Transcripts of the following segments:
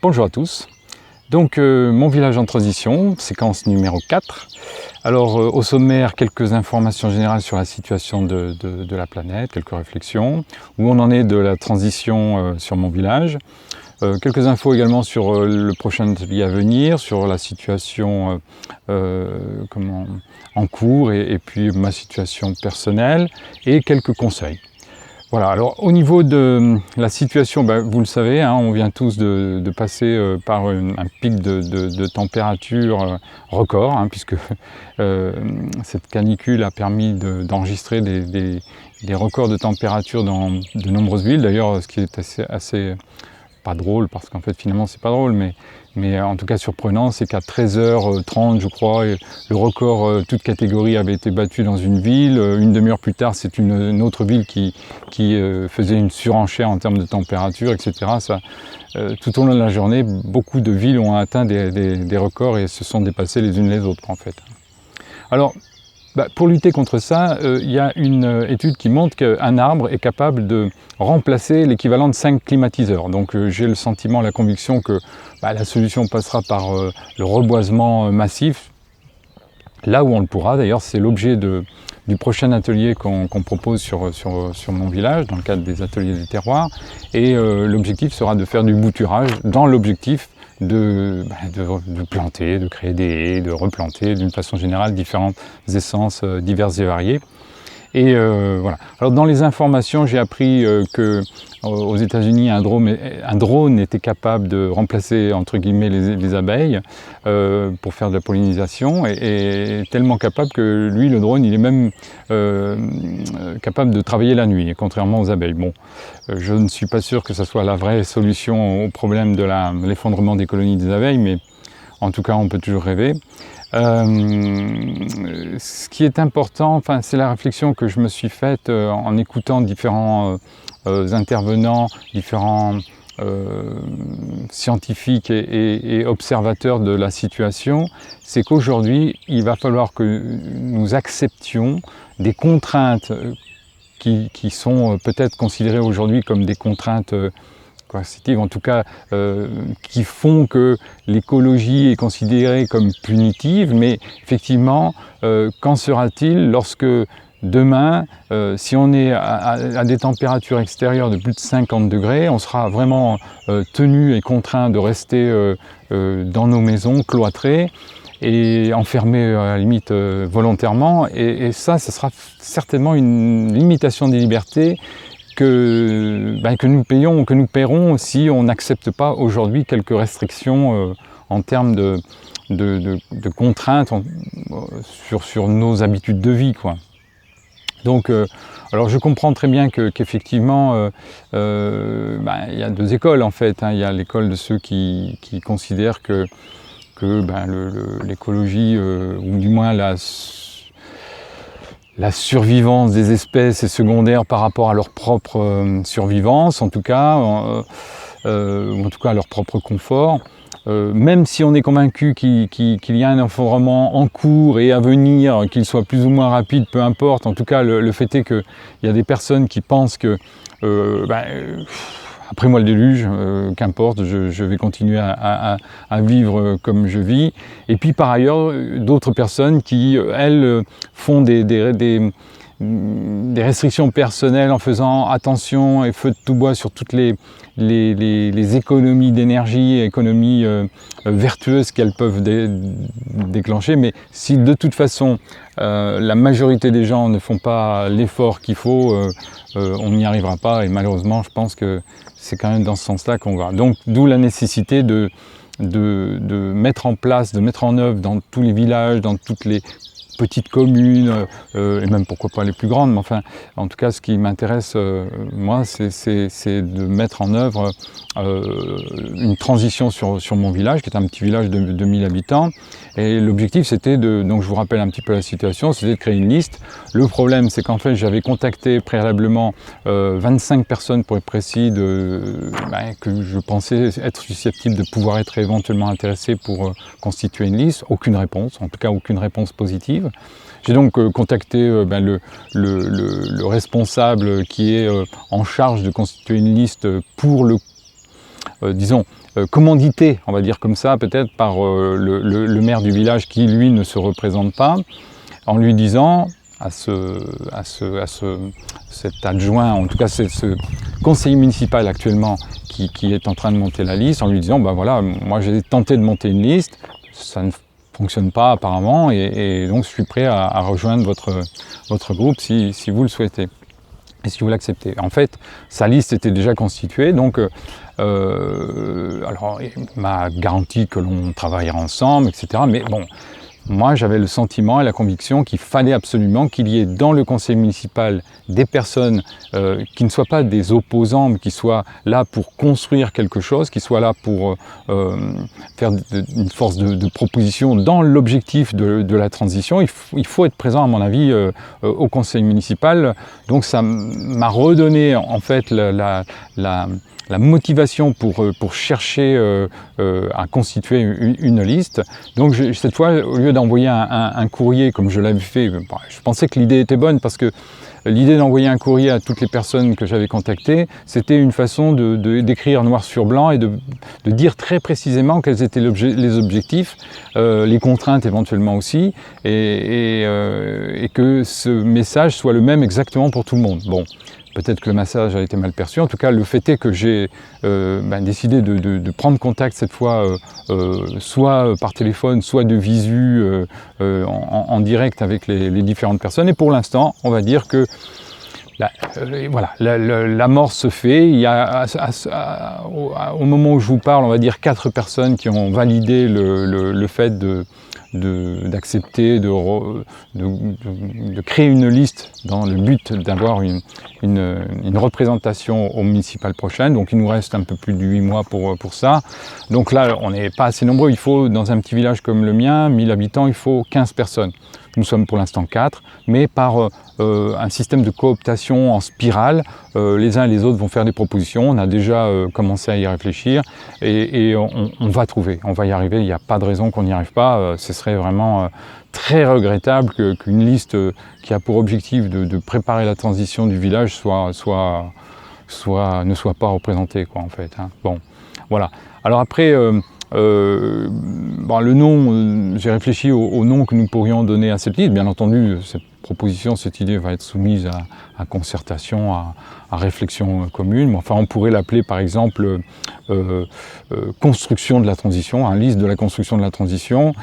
Bonjour à tous. Donc mon village en transition, séquence numéro 4. Alors au sommaire, quelques informations générales sur la situation de la planète, quelques réflexions, où on en est de la transition sur mon village. Quelques infos également sur le prochain atelier à venir, sur la situation en cours et puis ma situation personnelle et quelques conseils. Voilà, alors au niveau de la situation, vous le savez, hein, on vient tous de passer par un pic de température record, hein, puisque cette canicule a permis d'enregistrer des records de température dans de nombreuses villes. D'ailleurs, ce qui est assez pas drôle, parce qu'en fait finalement c'est pas drôle, mais en tout cas surprenant, c'est qu'à 13h30 je crois, le record toute catégorie avait été battu dans une ville. Une demi-heure plus tard, c'est une autre ville qui faisait une surenchère en termes de température, etc. Tout au long de la journée, beaucoup de villes ont atteint des records et se sont dépassées les unes les autres en fait. Alors, pour lutter contre ça, il y a une étude qui montre qu'un arbre est capable de remplacer l'équivalent de 5 climatiseurs. Donc j'ai le sentiment, la conviction que la solution passera par le reboisement massif, là où on le pourra. D'ailleurs, c'est l'objet du prochain atelier qu'on propose sur mon village, dans le cadre des ateliers des terroirs. Et l'objectif sera de faire du bouturage dans l'objectif de planter, de créer des haies, de replanter d'une façon générale différentes essences diverses et variées. Et voilà. Alors dans les informations, j'ai appris qu'aux États-Unis, un drone était capable de remplacer entre guillemets les abeilles pour faire de la pollinisation, et tellement capable que lui, le drone, il est même capable de travailler la nuit, contrairement aux abeilles. Bon, je ne suis pas sûr que ce soit la vraie solution au problème de l'effondrement des colonies des abeilles, mais en tout cas, on peut toujours rêver. Ce qui est important, c'est la réflexion que je me suis faite en écoutant différents intervenants, différents scientifiques et observateurs de la situation, c'est qu'aujourd'hui, il va falloir que nous acceptions des contraintes qui sont peut-être considérées aujourd'hui comme des contraintes coercitives, en tout cas qui font que l'écologie est considérée comme punitive, mais effectivement, qu'en sera-t-il lorsque demain, si on est à des températures extérieures de plus de 50 degrés, on sera vraiment tenu et contraint de rester dans nos maisons, cloîtrés, et enfermés à la limite volontairement, et ça sera certainement une limitation des libertés que nous payons ou que nous paierons si on n'accepte pas aujourd'hui quelques restrictions en termes de contraintes sur nos habitudes de vie, quoi. Donc, alors je comprends très bien qu'effectivement, il y a deux écoles en fait, hein. Il y a l'école de ceux qui considèrent que l'écologie, ou du moins la survivance des espèces est secondaire par rapport à leur propre survivance, en tout cas, ou en tout cas à leur propre confort. Même si on est convaincu qu'il y a un effondrement en cours et à venir, qu'il soit plus ou moins rapide, peu importe, en tout cas le fait est qu'il y a des personnes qui pensent que après moi le déluge, qu'importe, je vais continuer à vivre comme je vis. Et puis par ailleurs, d'autres personnes qui, elles, font des restrictions personnelles en faisant attention et feu de tout bois sur toutes les économies d'énergie, économies vertueuses qu'elles peuvent déclencher. Mais si de toute façon la majorité des gens ne font pas l'effort qu'il faut, on n'y arrivera pas, et malheureusement je pense que c'est quand même dans ce sens-là qu'on va. Donc d'où la nécessité de mettre en place, de mettre en œuvre dans tous les villages, dans toutes les petites communes, et même pourquoi pas les plus grandes, mais enfin, en tout cas, ce qui m'intéresse, moi, c'est de mettre en œuvre une transition sur mon village, qui est un petit village de 2000 habitants, et l'objectif, c'était donc je vous rappelle un petit peu la situation, c'était de créer une liste. Le problème, c'est qu'en fait, j'avais contacté préalablement 25 personnes, pour être précis, que je pensais être susceptibles de pouvoir être éventuellement intéressées pour constituer une liste. Aucune réponse, en tout cas aucune réponse positive. J'ai donc contacté le responsable qui est en charge de constituer une liste pour disons, commandité, on va dire comme ça, peut-être par le maire du village qui, lui, ne se représente pas, en lui disant à cet adjoint, en tout cas ce conseiller municipal actuellement qui est en train de monter la liste, en lui disant, ben voilà, moi j'ai tenté de monter une liste, ça ne fonctionne pas apparemment, et donc je suis prêt à rejoindre votre groupe si vous le souhaitez. Et si vous l'acceptez. En fait, sa liste était déjà constituée, donc alors il m'a garanti que l'on travaillerait ensemble, etc. Mais bon, moi j'avais le sentiment et la conviction qu'il fallait absolument qu'il y ait dans le conseil municipal des personnes qui ne soient pas des opposants, mais qui soient là pour construire quelque chose, qui soient là pour faire une force de proposition dans l'objectif de la transition. Il faut être présent, à mon avis, au conseil municipal. Donc ça m'a redonné en fait la motivation pour chercher à constituer une liste. Donc cette fois, au lieu d'envoyer un courrier comme je l'avais fait, je pensais que l'idée était bonne, parce que l'idée d'envoyer un courrier à toutes les personnes que j'avais contactées, c'était une façon d'écrire noir sur blanc et de dire très précisément quels étaient les objectifs, les contraintes éventuellement aussi, et que ce message soit le même exactement pour tout le monde. Bon. Peut-être que le message a été mal perçu. En tout cas, le fait est que j'ai décidé de prendre contact cette fois, soit par téléphone, soit de visu, en direct avec les différentes personnes. Et pour l'instant, on va dire que voilà, l'amorce se fait. Il y a, au moment où je vous parle, on va dire 4 personnes qui ont validé le fait d'accepter de créer une liste dans le but d'avoir une représentation au municipal prochaine. Donc il nous reste un peu plus de 8 mois pour ça. Donc là, on n'est pas assez nombreux. Il faut, dans un petit village comme le mien, 1000 habitants, il faut 15 personnes. Nous sommes pour l'instant 4, mais par un système de cooptation en spirale, les uns et les autres vont faire des propositions. On a déjà commencé à y réfléchir, et on va trouver, on va y arriver. Il n'y a pas de raison qu'on n'y arrive pas. Ce serait vraiment très regrettable qu'une liste qui a pour objectif de préparer la transition du village ne soit pas représentée, quoi, en fait, hein. Bon, voilà. Alors après, le nom, j'ai réfléchi au nom que nous pourrions donner à cette liste. Bien entendu, cette proposition, cette idée va être soumise à concertation, à réflexion commune. Mais enfin, on pourrait l'appeler par exemple construction de la transition, hein, liste de la construction de la transition.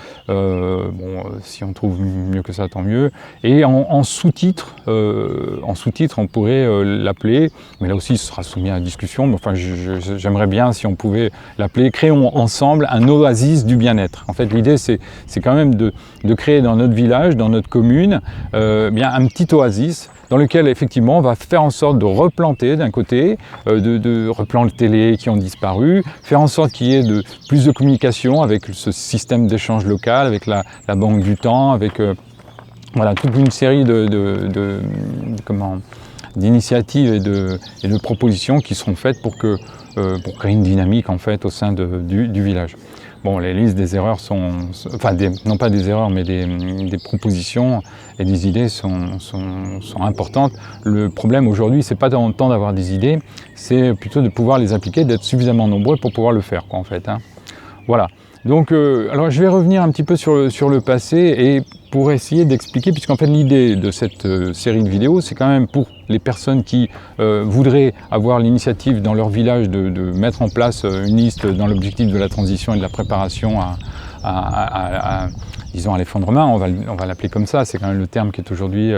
Si on trouve mieux que ça, tant mieux. Et en sous-titre, on pourrait l'appeler, mais là aussi ce sera soumis à la discussion, mais enfin j'aimerais bien si on pouvait l'appeler « Créons ensemble un oasis du bien-être ». En fait, l'idée c'est quand même de créer dans notre village, dans notre commune, bien un petit oasis dans lequel effectivement on va faire en sorte de replanter d'un côté, de replanter les qui ont disparu, faire en sorte qu'il y ait plus de communication avec ce système d'échange local, avec la banque du temps, avec voilà, toute une série d'initiatives et de propositions qui seront faites pour créer une dynamique en fait au sein du village. Bon, les listes des erreurs enfin non pas des erreurs, mais des propositions et des idées sont importantes. Le problème aujourd'hui, c'est pas tant d'avoir des idées, c'est plutôt de pouvoir les appliquer, d'être suffisamment nombreux pour pouvoir le faire, quoi, en fait, hein. Voilà. Donc, alors je vais revenir un petit peu sur le passé, et pour essayer d'expliquer, puisqu'en fait l'idée de cette série de vidéos, c'est quand même pour les personnes qui voudraient avoir l'initiative dans leur village de mettre en place une liste dans l'objectif de la transition et de la préparation disons à l'effondrement, on va l'appeler comme ça, c'est quand même le terme qui est aujourd'hui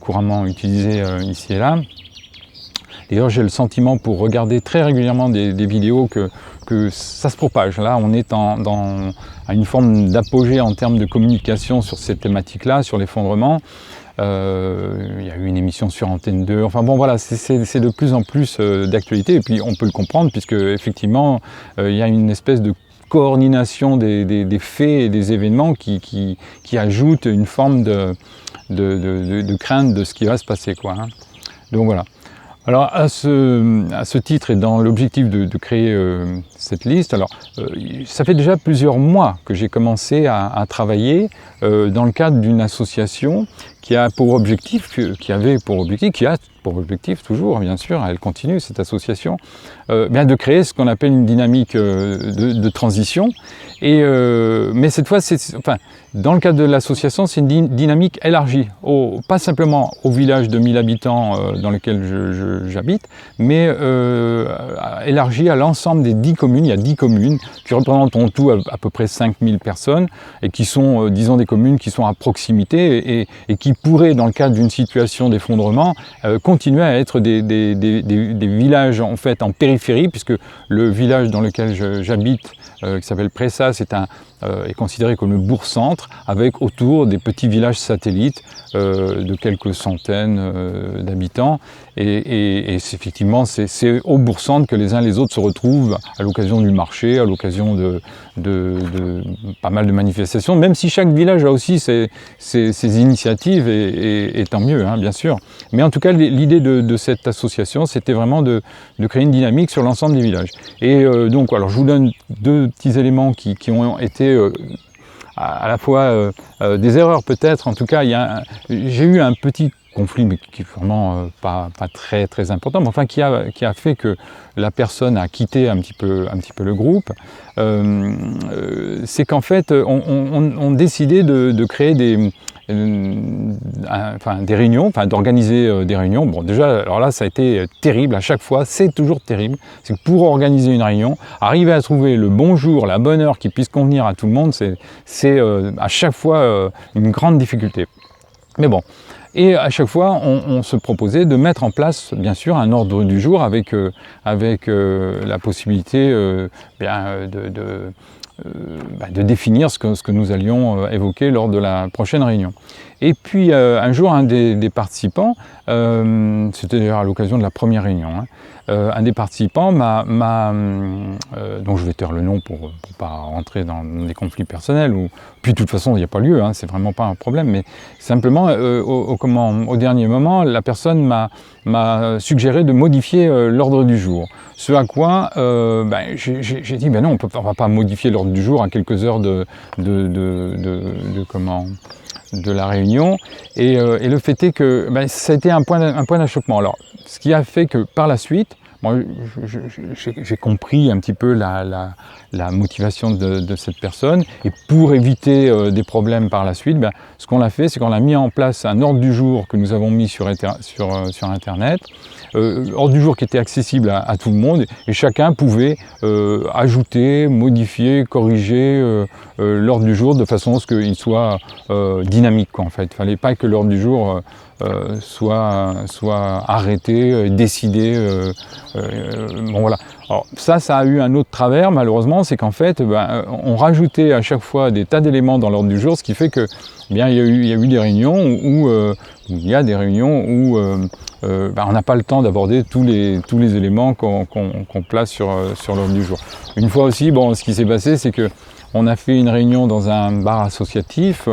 couramment utilisé ici et là. D'ailleurs, j'ai le sentiment, pour regarder très régulièrement des vidéos, que ça se propage. Là, on est à une forme d'apogée en termes de communication sur cette thématique-là, sur l'effondrement. Il y a eu une émission sur Antenne 2. Enfin bon, voilà, c'est de plus en plus d'actualité. Et puis, on peut le comprendre, puisque effectivement, il y a une espèce de coordination des faits et des événements qui ajoute une forme de crainte de ce qui va se passer, quoi, hein. Donc voilà. Alors à ce titre, et dans l'objectif de créer cette liste, alors ça fait déjà plusieurs mois que j'ai commencé à travailler dans le cadre d'une association qui a pour objectif, qui avait pour objectif, qui a pour objectif toujours, bien sûr, elle continue cette association, bien de créer ce qu'on appelle une dynamique de transition. Et, mais cette fois, enfin, dans le cadre de l'association, c'est une dynamique élargie, pas simplement au village de 1000 habitants dans lequel j'habite, mais élargie à l'ensemble des 10 communes. Il y a 10 communes qui représentent en tout à peu près 5000 personnes et qui sont, disons, des communes qui sont à proximité et qui pourraient, dans le cadre d'une situation d'effondrement, continuer à être des villages en fait en périphérie, puisque le village dans lequel j'habite, qui s'appelle Pressas, est considéré comme le bourg-centre, avec autour des petits villages satellites de quelques centaines d'habitants. Et effectivement, c'est au bourg-centre que les uns les autres se retrouvent à l'occasion du marché, à l'occasion de pas mal de manifestations, même si chaque village a aussi ses initiatives, et tant mieux, hein, bien sûr. Mais en tout cas, l'idée de cette association, c'était vraiment de créer une dynamique sur l'ensemble des villages. Et donc, alors, je vous donne deux petits éléments qui ont été à la fois des erreurs peut-être. En tout cas, j'ai eu un petit conflit, mais qui est vraiment pas très très important, mais enfin qui a fait que la personne a quitté un petit peu le groupe. C'est qu'en fait, on décidait de créer des réunions, enfin d'organiser des réunions. Bon, déjà, alors là, ça a été terrible à chaque fois, c'est toujours terrible. C'est que pour organiser une réunion, arriver à trouver le bon jour, la bonne heure qui puisse convenir à tout le monde, c'est à chaque fois une grande difficulté. Mais bon. Et à chaque fois, on se proposait de mettre en place, bien sûr, un ordre du jour avec la possibilité de définir ce que nous allions évoquer lors de la prochaine réunion. Et puis un jour, un des participants, c'était d'ailleurs à l'occasion de la première réunion, hein, un des participants donc je vais taire le nom pour pas rentrer dans des conflits personnels, puis de toute façon il n'y a pas lieu, hein, c'est vraiment pas un problème, mais simplement au dernier moment, la personne m'a suggéré de modifier l'ordre du jour. Ce à quoi j'ai dit non, on va pas modifier l'ordre du jour à quelques heures de la réunion, et le fait est que ça a été un point d'achoppement. Alors, ce qui a fait que par la suite, moi, j'ai compris un petit peu la motivation de cette personne, et pour éviter des problèmes par la suite, ce qu'on a fait, c'est qu'on a mis en place un ordre du jour que nous avons mis sur Internet, ordre du jour qui était accessible à tout le monde, et chacun pouvait ajouter, modifier, corriger l'ordre du jour de façon à ce qu'il soit dynamique, quoi, en fait. Il ne fallait pas que l'ordre du jour soit arrêté, décidé. Bon voilà. Alors ça a eu un autre travers, malheureusement, c'est qu'en fait, on rajoutait à chaque fois des tas d'éléments dans l'ordre du jour, ce qui fait que il y a eu des réunions où on n'a pas le temps d'aborder tous les éléments qu'on place sur l'ordre du jour. Une fois aussi, ce qui s'est passé, c'est que on a fait une réunion dans un bar associatif.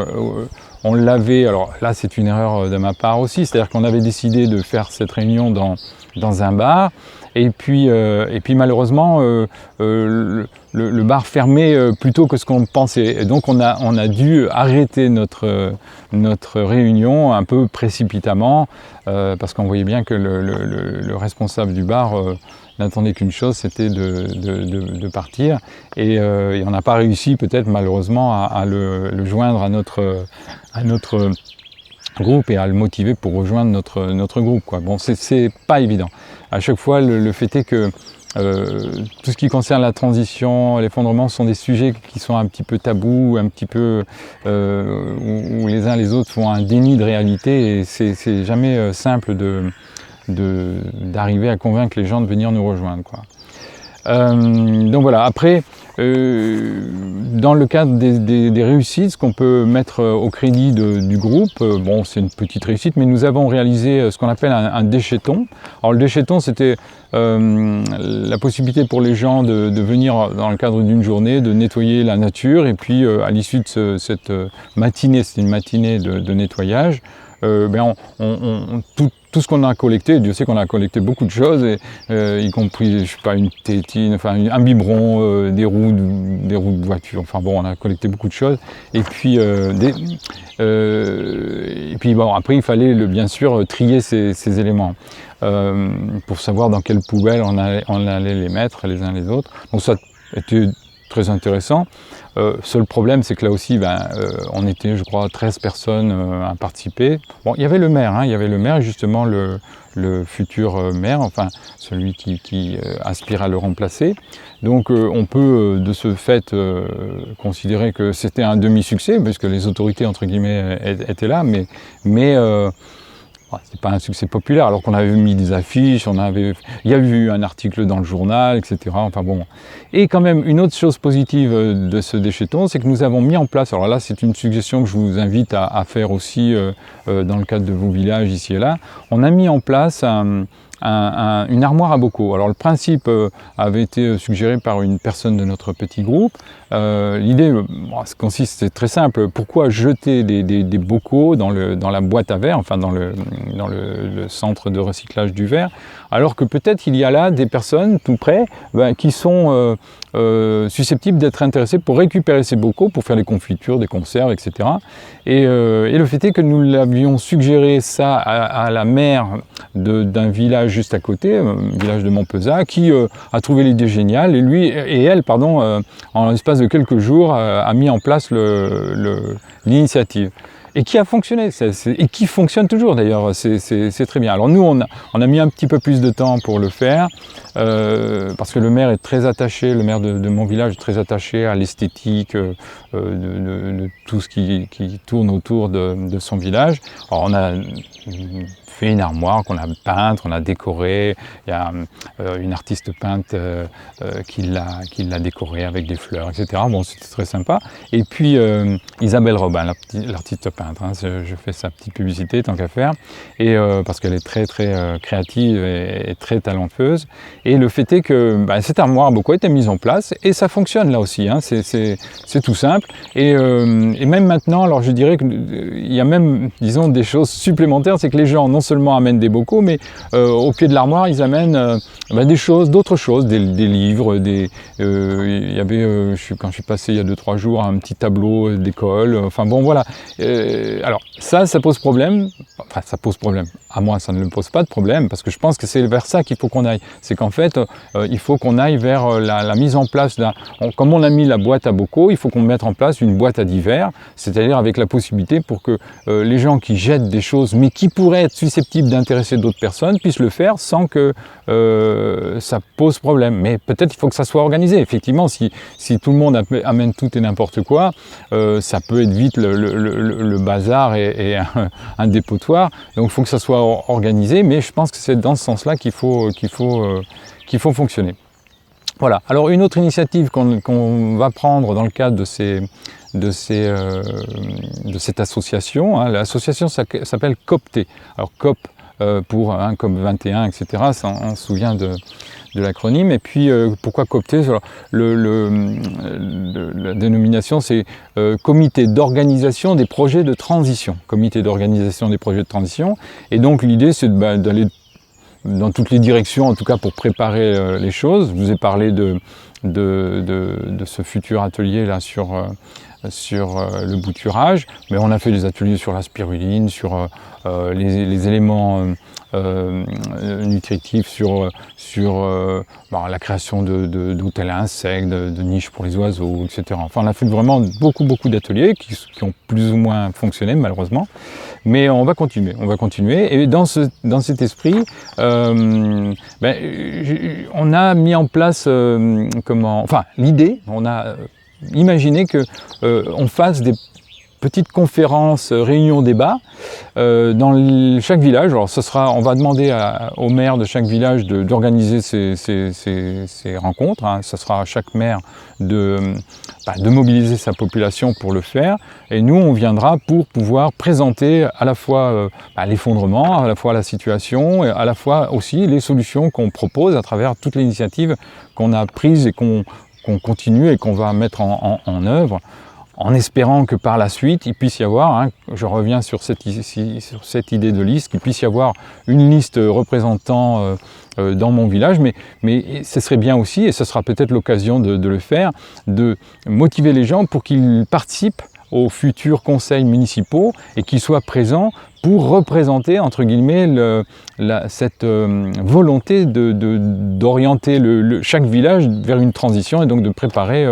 On l'avait, alors là c'est une erreur de ma part aussi, c'est-à-dire qu'on avait décidé de faire cette réunion dans un bar, et puis malheureusement le bar fermait plus tôt que ce qu'on pensait, et donc on a dû arrêter notre réunion un peu précipitamment, parce qu'on voyait bien que le responsable du bar n'attendait qu'une chose, c'était de partir, et on n'a pas réussi peut-être malheureusement à le joindre à notre groupe et à le motiver pour rejoindre notre groupe, quoi. Bon, c'est pas évident. À chaque fois, le fait est que tout ce qui concerne la transition, l'effondrement, sont des sujets qui sont un petit peu tabous, un petit peu où les uns les autres font un déni de réalité, et c'est jamais simple d'arriver à convaincre les gens de venir nous rejoindre, quoi. Donc voilà, après, dans le cadre des réussites, ce qu'on peut mettre au crédit du groupe, c'est une petite réussite, mais nous avons réalisé ce qu'on appelle un déchetton. Alors le déchetton, c'était la possibilité pour les gens de venir dans le cadre d'une journée, de nettoyer la nature, et puis à l'issue de cette matinée, c'était une matinée de nettoyage, tout ce qu'on a collecté, Dieu sait qu'on a collecté beaucoup de choses, y compris, je sais pas, une tétine, enfin un biberon, des roues de voiture, enfin bon, on a collecté beaucoup de choses. Et puis, bon, après il fallait bien sûr trier ces éléments pour savoir dans quelle poubelle on allait les mettre les uns les autres. Donc ça était très intéressant. Seul problème, c'est que là aussi, on était, je crois, 13 personnes à participer. Bon, il y avait le maire, il y avait le maire, justement le futur maire, enfin celui qui aspire à le remplacer. Donc on peut de ce fait considérer que c'était un demi-succès, puisque les autorités, entre guillemets, étaient là, mais c'était pas un succès populaire, alors qu'on avait mis des affiches, il y a eu un article dans le journal, etc. Enfin bon. Et quand même, une autre chose positive de ce déchetton, c'est que nous avons mis en place, alors là c'est une suggestion que je vous invite à faire aussi dans le cadre de vos villages ici et là, on a mis en place une armoire à bocaux. Alors le principe avait été suggéré par une personne de notre petit groupe. L'idée consiste, c'est très simple, pourquoi jeter des bocaux dans la boîte à verre, enfin dans le centre de recyclage du verre, alors que peut-être il y a là des personnes tout près qui sont susceptibles d'être intéressées pour récupérer ces bocaux, pour faire des confitures, des conserves, etc. Et le fait est que nous l'avions suggéré ça à la maire d'un village juste à côté, village de Montpezat, qui a trouvé l'idée géniale, et elle, en l'espace de quelques jours, a mis en place l'initiative. Et qui a fonctionné, et qui fonctionne toujours d'ailleurs, c'est très bien. Alors nous, on a mis un petit peu plus de temps pour le faire, parce que le maire est très attaché, le maire de mon village est très attaché à l'esthétique de tout ce qui tourne autour de son village. Alors on a fait une armoire qu'on a peinte, on a décorée, il y a une artiste peinte qui l'a décorée avec des fleurs, etc. Bon, c'était très sympa. Et puis Isabelle Robin, l'artiste peintre, je fais sa petite publicité tant qu'à faire, et parce qu'elle est très très créative et très talentueuse. Et le fait est que cette armoire à bocaux a été mise en place, et ça fonctionne là aussi, c'est tout simple. Et même maintenant, alors je dirais qu'il y a même, disons, des choses supplémentaires, c'est que les gens non seulement amènent des bocaux, mais au pied de l'armoire, ils amènent d'autres choses, des livres, il y avait, quand je suis passé il y a 2-3 jours, un petit tableau d'école, enfin bon voilà. Alors ça pose problème, enfin ça pose problème, à moi ça ne me pose pas de problème, parce que je pense que c'est vers ça qu'il faut qu'on aille, c'est qu'en fait il faut qu'on aille vers la mise en place, comme on a mis la boîte à bocaux, il faut qu'on mette en place une boîte à divers, c'est-à-dire avec la possibilité pour que les gens qui jettent des choses, mais qui pourraient être susceptibles d'intéresser d'autres personnes, puissent le faire sans que ça pose problème. Mais peut-être il faut que ça soit organisé. Effectivement, si tout le monde amène tout et n'importe quoi, ça peut être vite le bazar et un dépotoir. Donc il faut que ça soit organisé, mais je pense que c'est dans ce sens-là qu'il faut fonctionner. Voilà. Alors une autre initiative qu'on va prendre dans le cadre de cette association, l'association s'appelle COPT. Alors COP pour COP21, etc. Ça, on se souvient de l'acronyme. Et puis pourquoi COPT? La dénomination, c'est Comité d'organisation des projets de transition. Comité d'organisation des projets de transition. Et donc l'idée, c'est d'aller dans toutes les directions, en tout cas pour préparer les choses. Je vous ai parlé de ce futur atelier là sur le bouturage, mais on a fait des ateliers sur la spiruline, sur les éléments nutritifs, sur la création d'hôtels à insectes, de niches pour les oiseaux, etc. Enfin, on a fait vraiment beaucoup d'ateliers qui ont plus ou moins fonctionné malheureusement, mais on va continuer. Et dans cet esprit, on a mis en place l'idée, on a imaginé que on fasse des petites conférences, réunions, débats dans chaque village. Alors on va demander au maire de chaque village d'organiser ces rencontres. Ça sera à chaque maire de mobiliser sa population pour le faire. Et nous, on viendra pour pouvoir présenter à la fois l'effondrement, à la fois la situation, et à la fois aussi les solutions qu'on propose à travers toutes les initiatives qu'on a prises et qu'on continue et qu'on va mettre en œuvre. en espérant que par la suite, il puisse y avoir, hein, je reviens sur cette idée de liste, qu'il puisse y avoir une liste représentant dans mon village, mais ce serait bien aussi, et ce sera peut-être l'occasion de le faire, de motiver les gens pour qu'ils participent aux futurs conseils municipaux et qu'ils soient présents pour représenter, entre guillemets, cette volonté d'orienter chaque village vers une transition et donc de préparer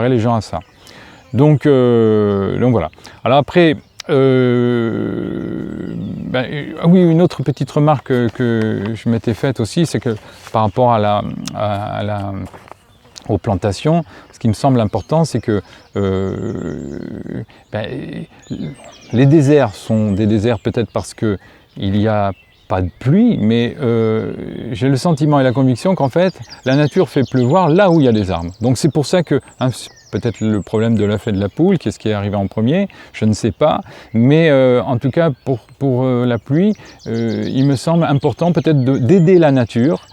les gens à ça. Donc voilà. Alors après, oui, une autre petite remarque que je m'étais faite aussi, c'est que par rapport aux plantations, ce qui me semble important, c'est que les déserts sont des déserts peut-être parce qu'il n'y a pas de pluie, mais j'ai le sentiment et la conviction qu'en fait, la nature fait pleuvoir là où il y a des arbres. Donc c'est pour ça que, hein, peut-être le problème de l'œuf et de la poule, qu'est-ce qui est arrivé en premier, je ne sais pas, mais en tout cas pour la pluie, il me semble important peut-être d'aider la nature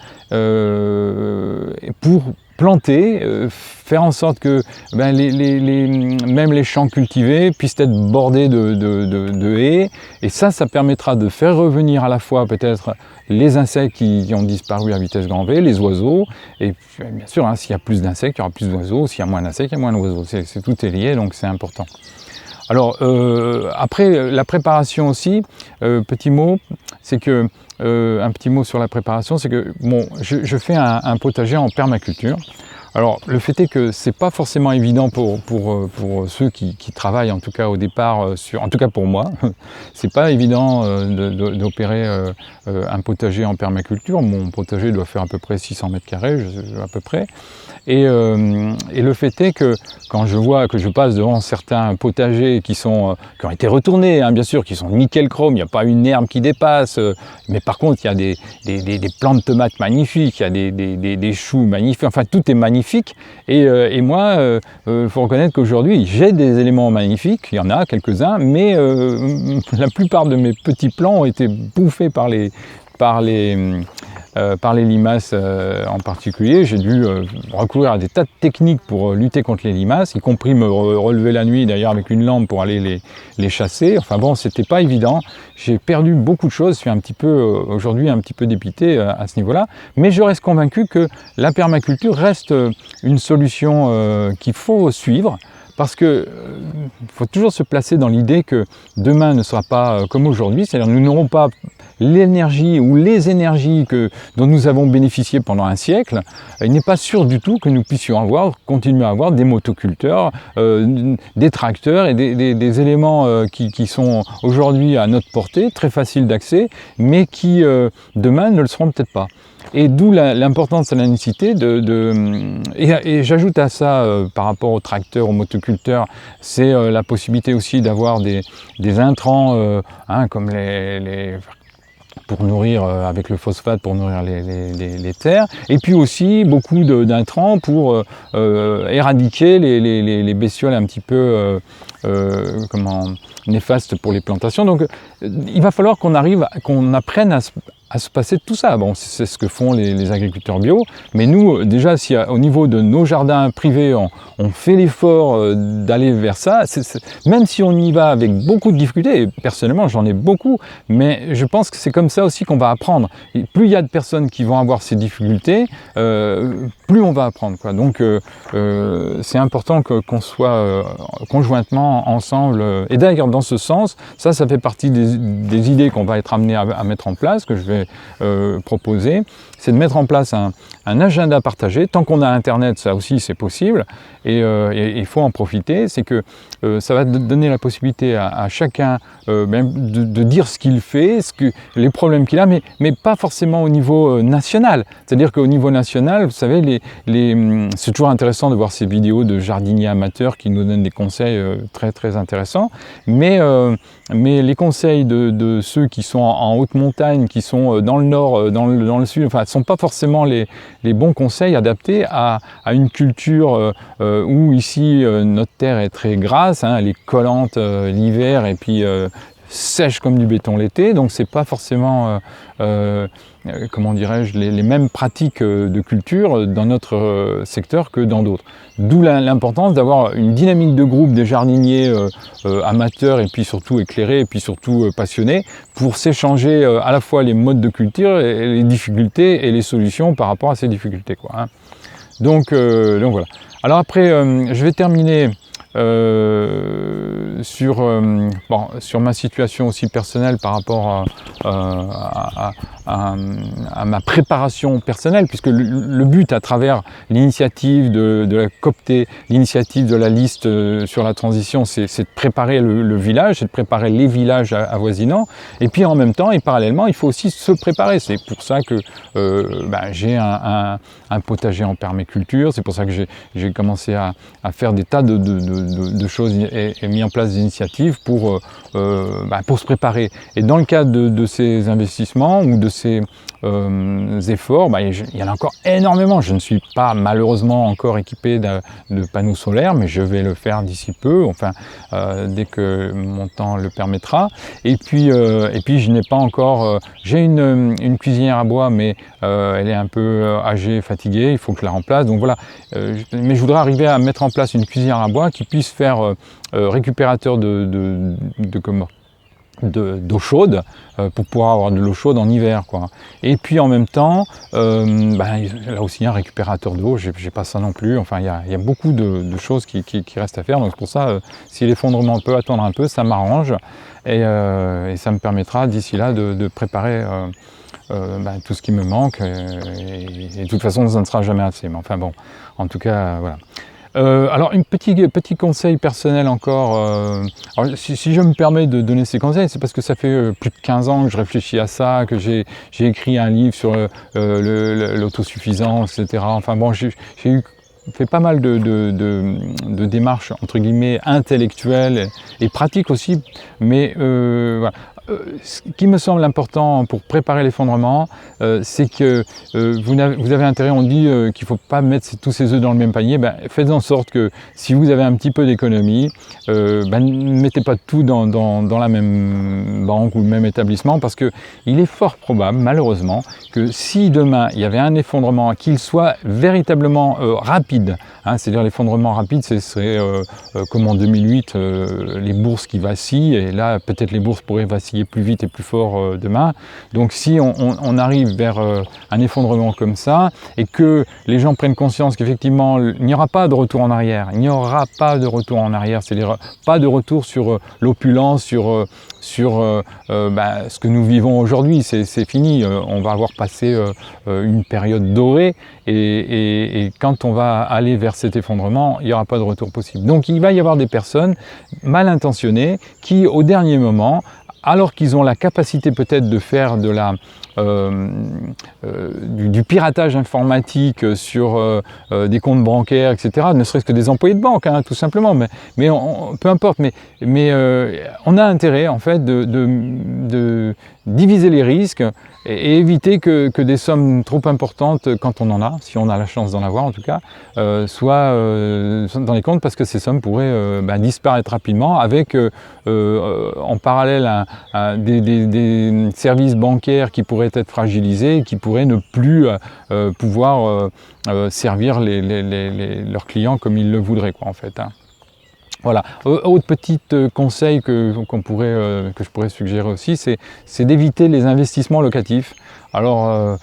pour planter, faire en sorte que même les champs cultivés puissent être bordés de haies, et ça permettra de faire revenir à la fois peut-être les insectes qui ont disparu à vitesse grand V, les oiseaux, et bien sûr, hein, s'il y a plus d'insectes, il y aura plus d'oiseaux, s'il y a moins d'insectes, il y a moins d'oiseaux, tout est lié, donc c'est important. Alors après, la préparation aussi, petit mot, c'est que un petit mot sur la préparation, c'est que bon, je fais un potager en permaculture. Alors le fait est que c'est pas forcément évident pour ceux qui travaillent, en tout cas au départ, en tout cas pour moi, c'est pas évident d'opérer un potager en permaculture. Mon potager doit faire à peu près 600 mètres carrés, à peu près. Et le fait est que quand je vois que je passe devant certains potagers qui ont été retournés, hein, bien sûr, qui sont nickel chrome, il n'y a pas une herbe qui dépasse, mais par contre il y a des plants de tomates magnifiques, il y a des choux magnifiques, enfin tout est magnifique. Et moi, faut reconnaître qu'aujourd'hui j'ai des éléments magnifiques, il y en a quelques-uns, mais la plupart de mes petits plants ont été bouffés par les limaces en particulier. J'ai dû recourir à des tas de techniques pour lutter contre les limaces, y compris me relever la nuit d'ailleurs avec une lampe pour aller les chasser. Enfin bon, c'était pas évident. J'ai perdu beaucoup de choses. Je suis aujourd'hui un petit peu dépité à ce niveau-là. Mais je reste convaincu que la permaculture reste une solution qu'il faut suivre. Parce que faut toujours se placer dans l'idée que demain ne sera pas comme aujourd'hui, c'est-à-dire nous n'aurons pas l'énergie ou les énergies dont nous avons bénéficié pendant un siècle. Il n'est pas sûr du tout que nous puissions continuer à avoir des motoculteurs, des tracteurs et des éléments qui sont aujourd'hui à notre portée, très faciles d'accès, mais qui demain ne le seront peut-être pas. Et d'où l'importance de la nécessité et j'ajoute à ça, par rapport aux tracteurs, aux motoculteurs, c'est la possibilité aussi d'avoir des intrants, hein, comme pour nourrir avec le phosphate, pour nourrir les terres, et puis aussi beaucoup d'intrants pour éradiquer les bestioles un petit peu néfastes pour les plantations. Donc il va falloir qu'on apprenne à se passer de tout ça. Bon, c'est ce que font les agriculteurs bio, mais nous, déjà, si au niveau de nos jardins privés, on fait l'effort d'aller vers ça, même si on y va avec beaucoup de difficultés, et personnellement j'en ai beaucoup, mais je pense que c'est comme ça aussi qu'on va apprendre. Et plus il y a de personnes qui vont avoir ces difficultés, plus on va apprendre, quoi. Donc c'est important qu'on soit conjointement ensemble, et d'ailleurs dans ce sens, ça fait partie des idées qu'on va être amené à mettre en place, que je vais proposer, c'est de mettre en place un agenda partagé. Tant qu'on a Internet, ça aussi c'est possible, et il faut en profiter. C'est que ça va donner la possibilité à chacun même de dire ce qu'il fait, les problèmes qu'il a, mais pas forcément au niveau national. C'est-à-dire qu'au niveau national, vous savez, c'est toujours intéressant de voir ces vidéos de jardiniers amateurs qui nous donnent des conseils très très intéressants, mais les conseils de ceux qui sont en haute montagne, qui sont dans le nord, dans le sud, enfin, ne sont pas forcément les bons conseils adaptés à une culture où ici notre terre est très grasse, hein, elle est collante l'hiver et puis sèche comme du béton l'été, donc c'est pas forcément comment dirais-je, les mêmes pratiques de culture dans notre secteur que dans d'autres. D'où l'importance d'avoir une dynamique de groupe des jardiniers amateurs et puis surtout éclairés et puis surtout passionnés pour s'échanger à la fois les modes de culture et les difficultés et les solutions par rapport à ces difficultés, quoi, hein. Donc voilà. Alors après, je vais terminer sur ma situation aussi personnelle par rapport à ma préparation personnelle, puisque le but à travers l'initiative de la COPT, l'initiative de la liste sur la transition, c'est de préparer le village, c'est de préparer les villages avoisinants, et puis en même temps et parallèlement, il faut aussi se préparer. C'est pour ça que j'ai un potager en permaculture, c'est pour ça que j'ai commencé à faire des tas de choses et mis en place des initiatives pour se préparer. Et dans le cadre de ces investissements ou de ces efforts, il y en a encore énormément. Je ne suis pas malheureusement encore équipé de panneaux solaires, mais je vais le faire d'ici peu, enfin dès que mon temps le permettra. Et puis je n'ai pas encore... j'ai une cuisinière à bois, mais elle est un peu âgée, fatiguée, il faut que je la remplace. Donc voilà, mais je voudrais arriver à mettre en place une cuisinière à bois qui puisse faire récupérateur d'eau chaude pour pouvoir avoir de l'eau chaude en hiver, quoi. Et puis en même temps, là aussi un récupérateur d'eau, j'ai pas ça non plus. Enfin, il y a beaucoup de choses qui restent à faire. Donc pour ça, si l'effondrement peut attendre un peu, ça m'arrange et ça me permettra d'ici là de préparer tout ce qui me manque. Et de toute façon, ça ne sera jamais assez. Mais enfin bon, en tout cas, voilà. Alors, un petit conseil personnel encore. Alors, si je me permets de donner ces conseils, c'est parce que ça fait plus de 15 ans que je réfléchis à ça, que j'ai écrit un livre sur l'autosuffisance, etc. Enfin bon, j'ai fait pas mal de démarches, entre guillemets, intellectuelles et pratiques aussi, mais voilà. Ce qui me semble important pour préparer l'effondrement, c'est que vous avez intérêt, on dit qu'il ne faut pas mettre tous ses œufs dans le même panier. Faites en sorte que si vous avez un petit peu d'économie, ne mettez pas tout dans la même banque ou le même établissement, parce qu'il est fort probable, malheureusement, que si demain il y avait un effondrement, qu'il soit véritablement rapide, hein, c'est-à-dire l'effondrement rapide, ce serait comme en 2008, les bourses qui vacillent, et là peut-être les bourses pourraient vaciller plus vite et plus fort demain. Donc si on arrive vers un effondrement comme ça, et que les gens prennent conscience qu'effectivement il n'y aura pas de retour en arrière, il n'y aura pas de retour en arrière, c'est-à-dire pas de retour sur l'opulence, sur ce que nous vivons aujourd'hui, c'est fini, on va avoir passé une période dorée, et quand on va aller vers cet effondrement, il n'y aura pas de retour possible. Donc il va y avoir des personnes mal intentionnées qui, au dernier moment, alors qu'ils ont la capacité peut-être de faire du piratage informatique sur des comptes bancaires, etc., ne serait-ce que des employés de banque, hein, tout simplement, mais peu importe, mais on a intérêt en fait de diviser les risques et éviter que des sommes trop importantes, quand on en a, si on a la chance d'en avoir en tout cas, soient dans les comptes, parce que ces sommes pourraient disparaître rapidement avec en parallèle des services bancaires qui pourraient être fragilisés, qui pourraient ne plus pouvoir servir leurs clients comme ils le voudraient, quoi, en fait, hein. Voilà. Autre petit conseil que je pourrais suggérer aussi, c'est d'éviter les investissements locatifs. Alors,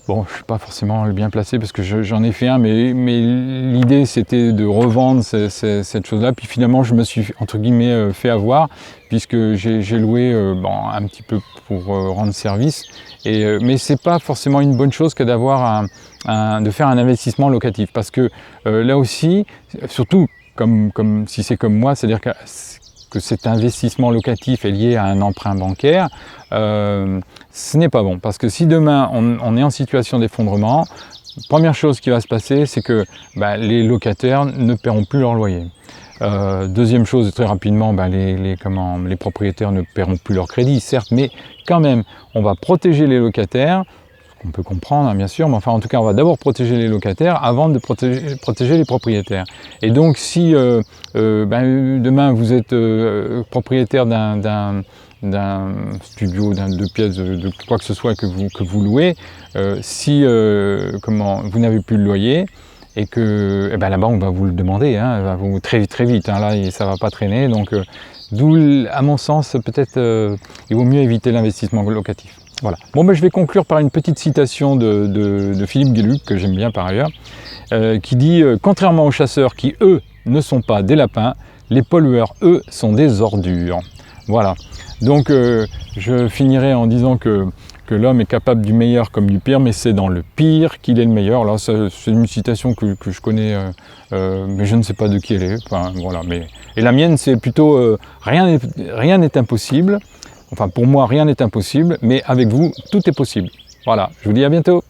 bon, je ne suis pas forcément le bien placé parce que j'en ai fait un, mais l'idée c'était de revendre cette chose-là. Puis finalement, je me suis, entre guillemets, fait avoir, puisque j'ai loué un petit peu pour rendre service. Mais ce n'est pas forcément une bonne chose que d'avoir de faire un investissement locatif. Parce que là aussi, surtout, comme si c'est comme moi, c'est-à-dire que cet investissement locatif est lié à un emprunt bancaire, ce n'est pas bon. Parce que si demain on est en situation d'effondrement, première chose qui va se passer, c'est que les locataires ne paieront plus leur loyer. Deuxième chose, très rapidement, les propriétaires ne paieront plus leur crédit, certes, mais quand même, on va protéger les locataires, qu'on peut comprendre, hein, bien sûr, mais enfin en tout cas on va d'abord protéger les locataires avant de protéger les propriétaires. Et donc si demain vous êtes propriétaire d'un studio, d'un 2 pièces, de quoi que ce soit que vous louez, si vous n'avez plus le loyer, et que la banque va vous le demander, hein, va vous très vite, hein, là ça ne va pas traîner, donc d'où à mon sens peut-être il vaut mieux éviter l'investissement locatif. Voilà. Bon, je vais conclure par une petite citation de Philippe Gueluc, que j'aime bien par ailleurs, qui dit « Contrairement aux chasseurs qui, eux, ne sont pas des lapins, les pollueurs, eux, sont des ordures. » Voilà. Donc, je finirai en disant que l'homme est capable du meilleur comme du pire, mais c'est dans le pire qu'il est le meilleur. Là, c'est une citation que je connais, mais je ne sais pas de qui elle est. Enfin, voilà. Et la mienne, c'est plutôt rien n'est impossible. Enfin, pour moi, rien n'est impossible, mais avec vous, tout est possible. Voilà, je vous dis à bientôt.